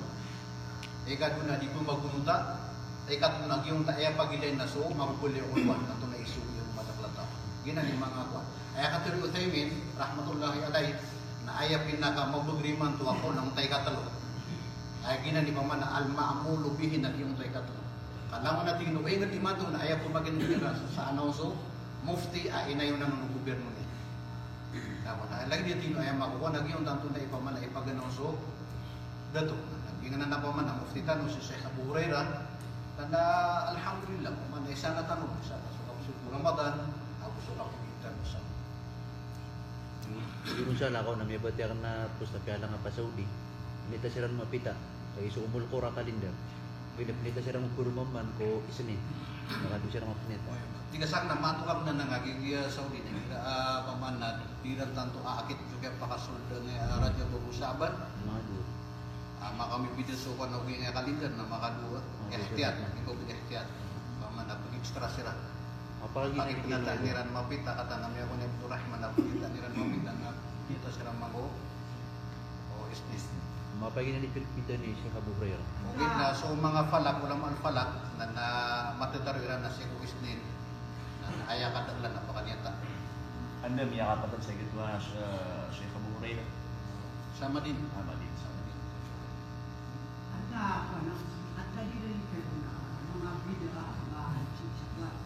Ika na di ko magumutan. Ikat na yung taaya pagilay na so, mapupuli yung ulwan na ito na isu yung mataklata. Gina ni mga kwan. Aya katuli Uthaymin, rahmatullahi alay, na aya pinaka mabugriman to ako ng tay katalo. Aya gina ni paman na al-ma'amulu bihin na yung tay katalo. Kailangan natin inuingat imato na aya pumagin nila sa anonso, mufti inayon naman ng gobyerno niya. Dapat na lagi dito aya makukuha nagyong tanto na ipaman na ipaganonso, dato. Ginganan na paman ang mufti tanong si Sheikh Abu Hurairah, na alhamdulillah, man isa na tanong sa kapsul Ramadan, ako sa kapitan sa. Yung sa lakaw na may batiyak na pusta kaya lang pa Saudi, nita sila mapita, kaya iso umul ko ra kalendar. Nita sila magpurumaman ko isinit, nakado sila mapinita. Tiga sang na matukap na nangagigiya Saudi na paman na tiran tanto aakit juga pakasulda ng radyo babusaban. Makami video so kan og nga kalendar na makadua ihtiyat ikaw ihtiyat paman na extra sila apalagi pinataniran mapita kata nami ako ni Abdul Rahman na pinataniran mapita na dito sila mago o isnis mapagi na dipilpita ni Sheikh Abu Hurairah mungkin na so mga falak ulama al falak na matutariran na siya ko isnin na aya kadaglan na pakanyata Anda miya kapatid sa gitwa Sheikh Abu Hurairah sama din at lagi rin kayo na mga bida bahan sa klas.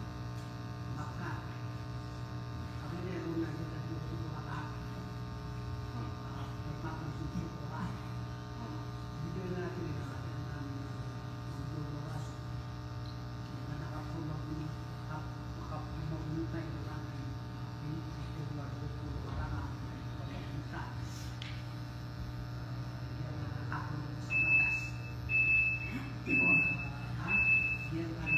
Baka, kami rin na kita dito mga nagpapansutin ko ba? Video natin ito sa akin ng magluluras. Na nakapulang ni makapulong tayo ng ito na dito na pag-isa. Ako sa batas. Yan ang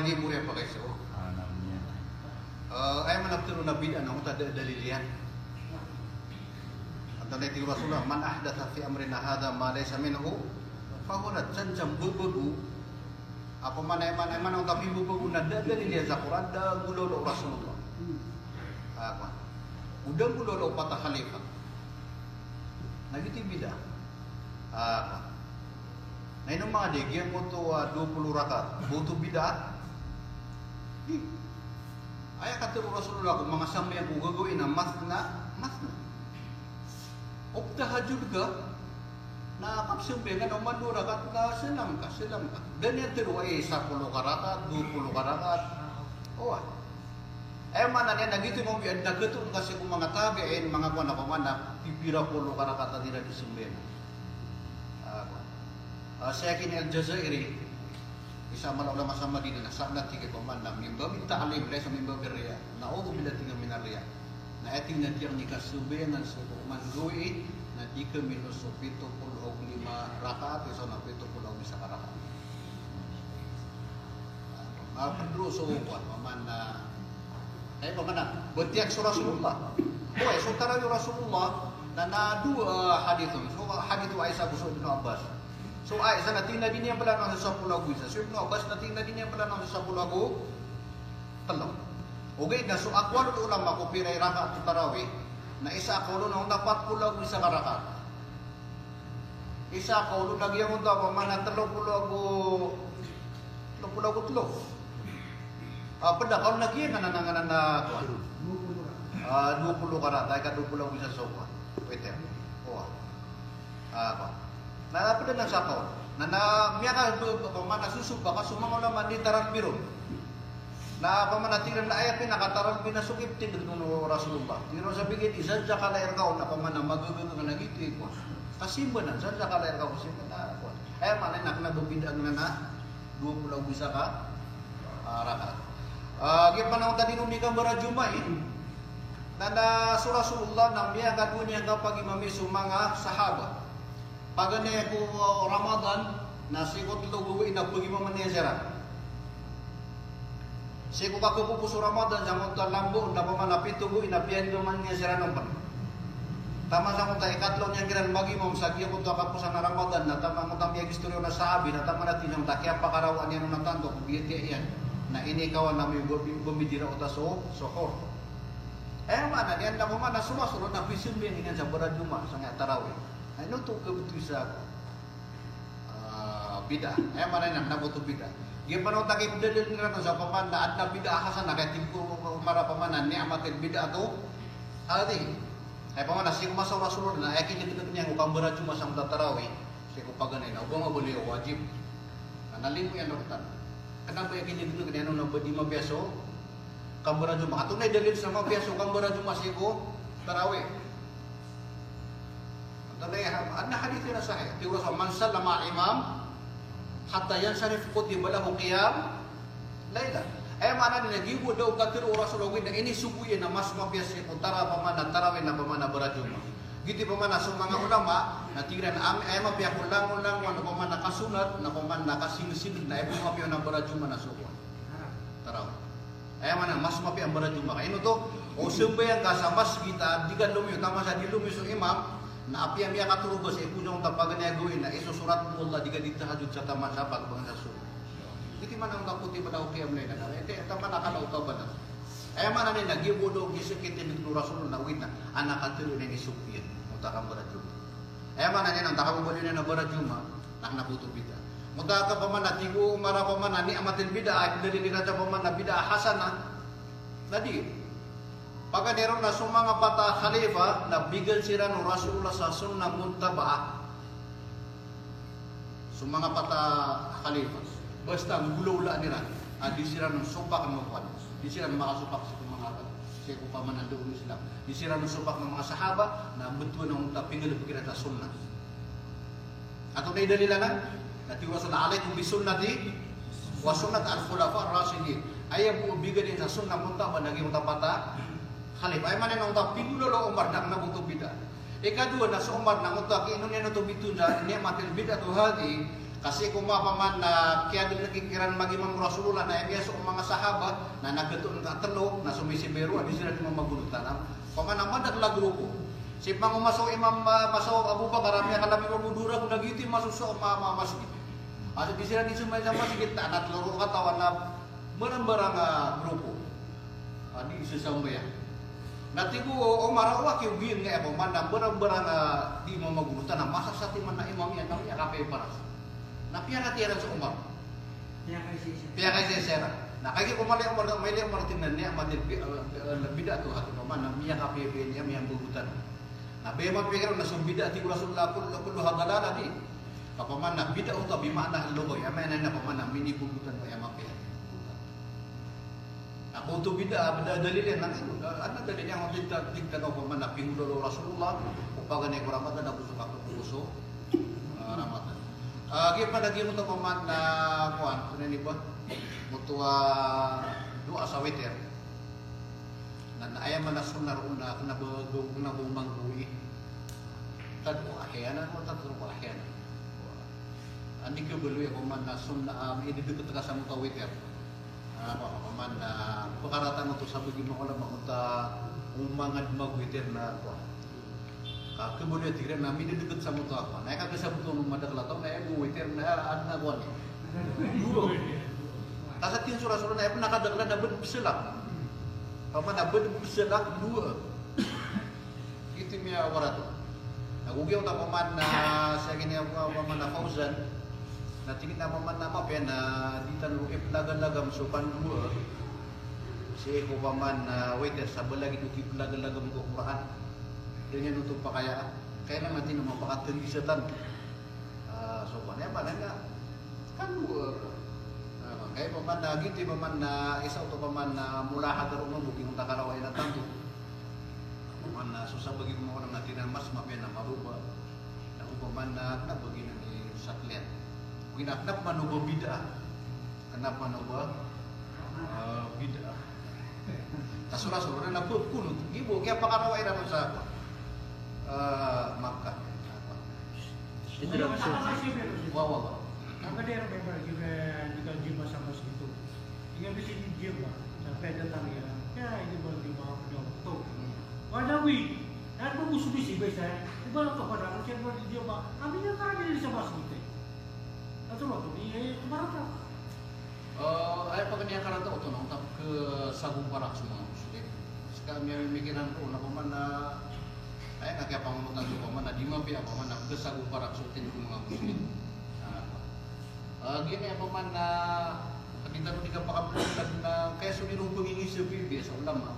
hindi mo rin pa kayo. namanya. Ay manaptiro na bid'ah na uta dalilian. Atau nanti Rasulullah man ahdatha fi amrina hadha ma laysa minhu fa huwa janjam bubu. Apa mana ang tapi bubu na dalilian sa Quran da gulo Rasulullah. Apa? Udah gulo patah khalifah. Nagiti bid'ah. Apa? Na ino mga digyan mo to 20 rakaat. Buto bid'ah. Di. Ay kata Rasulullah kung mga samay ang gagawin na masna. O tahajud ka, nakakapsimbe ka ng madura ka, silam ka. Ganyan tiro ay 10 karakat, 20 karakat. O mana niya nagito mo biyan, nagkatun kasi kung mga tabi'in, mga kuwan na pamana, pipira 10 karakat na nila di simbe na. Saya kini Al-Jazairi, isa man ulama sa Madinah, nasabnat tigil pamana, mimba ta'alim, lesa mimba birriya, na'udhu bila tinggal minarriya. Na ating natiyang nikasubayan sa manggui na di kami so 75 rakaat so na 70 isa ka rakaat. Pedro so kuan paman na ay pamana betiak surah Rasulullah. Oy so tarawi Rasulullah na dua hadith. So hadith Aisyah bin Ibn Abbas. So Aisyah natin na din yang pala ng 10 isa. So Ibn Abbas natin na din yang pala ng 10 talong. Okay, na so akwalul ulama ko piray rakaat tarawih na isa kaulo na 40 isa ka rakaat. Isa kaulo nagyang unta pa man 30 tlo. Pada kaulo nagyan na 20 karaat ay ka 20 isa sopa. Peter. Oh. Na pada na sa kaulo. Na miya ka man nasusuba ka sumang ulama di taran biro. Na pamanatiran na ayat pinakataran pinasukip tindig ng Rasulullah. Tiro sa bigit isa sa kalair ka na pamana magagano nga nagiti ko. Kasimba na sa kalair ka kasi na ko. Ay man nak na bubidang na 20 bisa ka rakaat. Gi panahon tadi nung ni kambara Jumai. Nanda Rasulullah nang biya kadunya nga pag imami mga sahaba. Pagane ko Ramadan na sikot lugo ina pag imaman niya sira. Siku kakupupuso Ramadan sa mga lambo na pamanapit tugo inapiyan naman niya sira ng pan. Tama sa mga ikatlo niya kiran bagi mo sa giya kung kapusan na Ramadan na tama mo tambiya istoryo na sahabi na tama natin yung takya pakarawan niya nung natanto kung biyat yan na inikawan na may bumidira o taso sohor. Mana diyan na mana sumasunod na pisimbi niyan sa Barad Juma sa nga tarawih. Ay no to kabutu sa bida. Mana nang nabuto bida. Dia pano takip dalil nga sa paman na adna bid'ah hasan na kay ko mara pamanan ni amatil bid'ah to. Adi. Ay paman si masa Rasulullah na yakin dito niya ko kambara cuma sa tarawih. Si ko paganay na ubang bali wajib. Analin mo yan dokter. Kenapa yakin dito kanya no di mabiaso kambara cuma atunay dalil sa mabiaso kambara cuma si ko tarawih. Antalay adna hadith na sahih. Tiwas man sallama imam hatta yansarif kutiba lahu qiyam laila. Ay mana ni nagibo daw katir Rasulullah na ini subuye na mas mabias ko tara pamana tarawih na pamana barajuma. Giti pamana sa mga ulama na tigran ay mabiya ulang-ulang na pamana kasunat na pamana kasinsid na ay mabiya na barajuma na suko. Tarawih. Ay mana mas mabiya ang barajuma. Ino to o sumbayan ka sa masjid digan lumiyo tama sa dilumiyo sa imam na api ang miya katulog sa ipunong tapagan niya gawin na isusurat mo Allah di ka dito hajud sa tama sa pagbang sa surat. Hindi man ang kaputi pa daw kiyam na ito. Ito tama na kalaw ka ba na? Ay man na nagibudo gisukitin ng Rasulullah na wait na anak katulog na isupin mutakang barajuma. Ay man na ang takabubali na barajuma nak nabuto bida. Mutaka pa man natigo mara pa man ni amatil bida ay dalilin na pa man na bida hasana. Nadi pagkadero na sumanga pata khalifa na bigel sila ng Rasulullah sa sunnah muntabaa. Sumanga pata khalifa. Basta ang gulawla nila. Di sila ng supak ng mga di sila makasupak sa mga siya kung paman nandoon sila. Di sila ng supak ng mga sahaba na betul ng tapingil pagkira sa sunnah. Ato na idalilanan natiwaso na alaikum bi sunnati wa sunnat al-khulafa ar-rasyidin. Ayaw po bigel din sa sunnah muntabaa naging utapata Khalifah ay manen ang tapinulo Umar nak nabutong bida. Ikadua na sa Umar nang utak ino niya natubitun sa niya matil bida to hadi Kasi kung mapaman na kaya din nakikiran mag-imam Rasulullah na iya sa mga sahabat na nagkatuon ka talo na sumisibero at sila di mamagulutan. Paman naman nagla grupo. Si pangumaso Imam Masaw Abu Bakar kami kalami mamudura kung nagiti masuso masjid. At di sila di sumay sa masjid na natlaro katawan na barang-barang grupo. Di isasambaya. Natibo o marawa kyo biin nga paman na barang-barang di mamagulutan na masasati man na imam yan kami akapay paras. Napiara tiara sa Umar. Piya kay sesera. Na kay kumali Umar na may Umar tinan niya madil bida to ato naman na miya ka piya niya miyang bugutan. Na bema pikir na sumbida ti Rasulullah kullu hadalala di. Kapaman na bida uta bi makna logoy amana na paman na mini bugutan pa yama piya. Ako to bida dalilin nang ano dalilin yang digtan ko paman na pingulo Rasulullah upang ni Ramadan na busuk ako puso Ramadan. Gipa lagi mo to paman na kuan kuno ni ba? Mutua dua sa weter. Na aya man sunar una kana bumang bui. Tad ko ahyana mo tad ko ahyana. Andi ko belu paman na sunna ididukot ka sa mutua weter. Paman na pakaratan mo to sa bagi mo wala makunta umangad magweter na kuan. Kemudian tiga nami di dekat sama tu apa? Naik ke sabut tu rumah dah kelatau, naik buatir naik anak kuan. Dua. Tasa tin surah-surah naik pernah kadang-kadang dapat berselak. Apa dapat berselak dua? Itu mia warat. Aku kira tak paman na saya kini aku paman na Fauzan. Na tingin na paman nama apa na di tanur lagan-lagam sopan dua. Si aku paman na waiter sabar lagi tu lagan-lagam ke Quran. Dengan untuk pakaian, kaya nanti nama pakatan wisatan. Sopannya mana enggak? Kan dua. Kaya paman na gitu, paman na isa atau paman na mula hagar umum bukti untuk karawai na tantu. Paman na susah bagi orang nanti na mas mapen na maruba. Na paman na kenapa bagi nanti saklian. Kenapa manuba bida? Kenapa manuba bida? Tasura-sura na pun kunut. Ibu kaya pakarawai na sa Makkah. Itu dah betul. Wah. Ang kadero member juga jumpa sama situ. Ingat di sini jumpa sampai datang ya. Ya ini baru di bawah doktor. Wadawi, dan bagus bisi biasa. Ibarat kepada macam baru di jumpa. Kami yang kan di sama situ. Atau waktu ini kemarin. Ay pagkanya karanta ko to nung tap ke sagong parak sa mga muslim. Sekarang may mikiran ko na paman na ay kaya pangunutan ko paman na di mapi ako paman na ke sagong parak sutin ko mga muslim. Gini paman na kita pun tiga pakabulan na kaya sunirong pagiging sa Biblia sa ulama.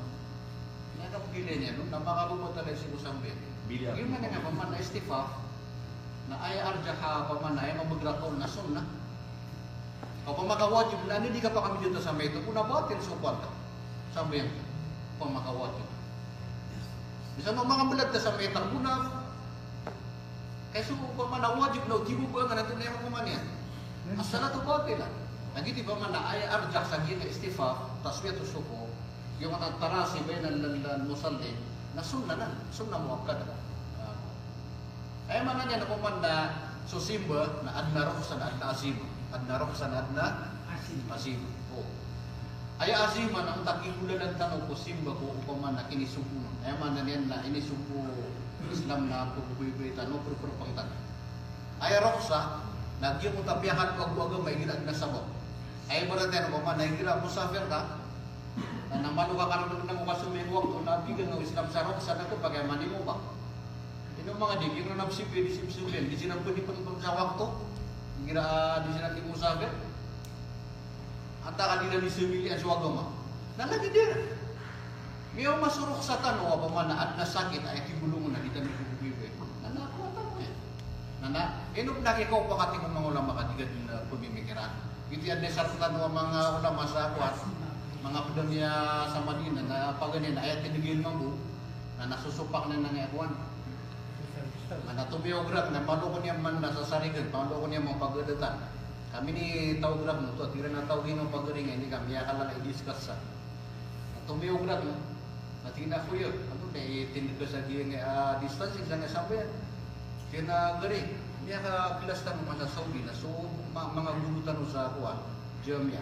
Nakapagilian niya, na makabubot talaga si Kusambe. Gimana nga paman na istifaf na ay arjaha paman na ay mamagrakon na sunna. Kapag makawajib na hindi ka pa kami dito sa may ito, kung nabatin supat ka. Sabi yan, kung makawajib. Bisa mo mga balag ka sa may ito, kung kaya suko pa man na wajib na utibo ba nga natin na yung kuman yan. Asala ito ba pila? Nagiti ba man na ay arjak sa gina istifaf, taswiyat o suko, yung mga tarasi ba yung musalli, na sunna mo akad. Ay man na niya na kuman na susimba na adna ruksan adna azima. Adna ruksan adna azima. Ay azima na ang takigulan ng tanong ko simba ko upaman na kinisumpo. Ay man na niyan na inisumpo Islam na pagbubuitan o pagpapangtan. Ay ruksa, nagyang utapiakan ko agwaga may gilag na sabot. Ay ba natin upaman na higira musafir ka, na namalo ka karoon ng mga sumingwag o nabigan ng Islam sa ruksa na ito pagayamanin mo ba? Yung mga di, yung nabsipi di simsulin, di silang pwede pang sa wakto, di silang di musafir. Anta ka nila di simili ang suwagama. Nalagi din. Ngayon masurok sa tanong, apa man na at nasakit ay kibulungan na dito ng bubibi. Nanakuha mo yan. Inop na ikaw pakati kong mga ulama katigad ng pumimikiran. Ito yan sa tanong mga ulama sa akwat, mga pedamya sa Madina na paganin ayat tinigil mo na nasusupak na nangyakwan. Natubiograph na paano ko niya man nasa sarigan, paano ko niya mga pagdadatan. Kami ni tawgraph mo to, tira na tawgin ng pagaring, hindi kami yakala na i-discuss sa. Natubiograph mo, natina ko yun. Ano na itindig ko sa distance, isang nasabi yan. Kaya gari, niya ka kilas tanong sa Saudi na so mga guru tanong sa kuwan, Jamia.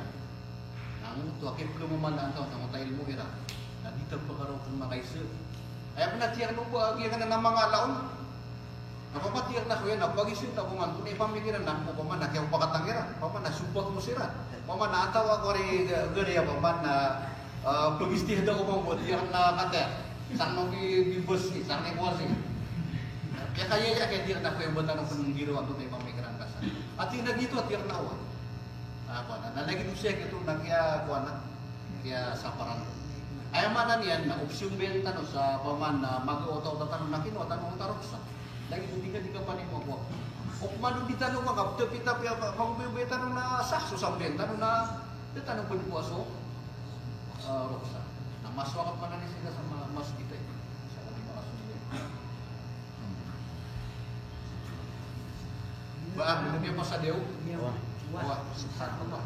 Ang ito, akip lumaman na ang tayo ilmu ira. Nandito pa ka raw kung makaisa. Ay penatiyak no po agi ka na ng mga laon. Napapatiyak na ko yan, napagisip na kuman, kung ipamigiran na po paman, nakiyaw pakatangira, paman, nasubot mo sira. Paman, naatawa ko rin gari, paman, na pagistih daw ko mo, tiyak na kate. Saan mo gibus ni, saan ni kuwasi. Kaya kaya tiyak na ko yung bata ng panunggiro ang tunay pamigiran ka sa. At yung nagito, tiyak na awan. Nalagi doon siya ito, kaya saparan. Ayaw manan yan, na opsyon benta no, sa paman na mag-uotaw na tanong na kinuha, tanong taroksa. Lagi kung di ka pa ni mo ako. O kumano di tanong mga, tapita pa, mag-ubay tanong na sakso sa benta, tanong na, tanong po ni po aso, roksa. Na mas wakap pa na rin sila sa mas kita eh. Sa kami mga sunod. Ba, lumia pa sa Deo? Wah. Wah, saan ba?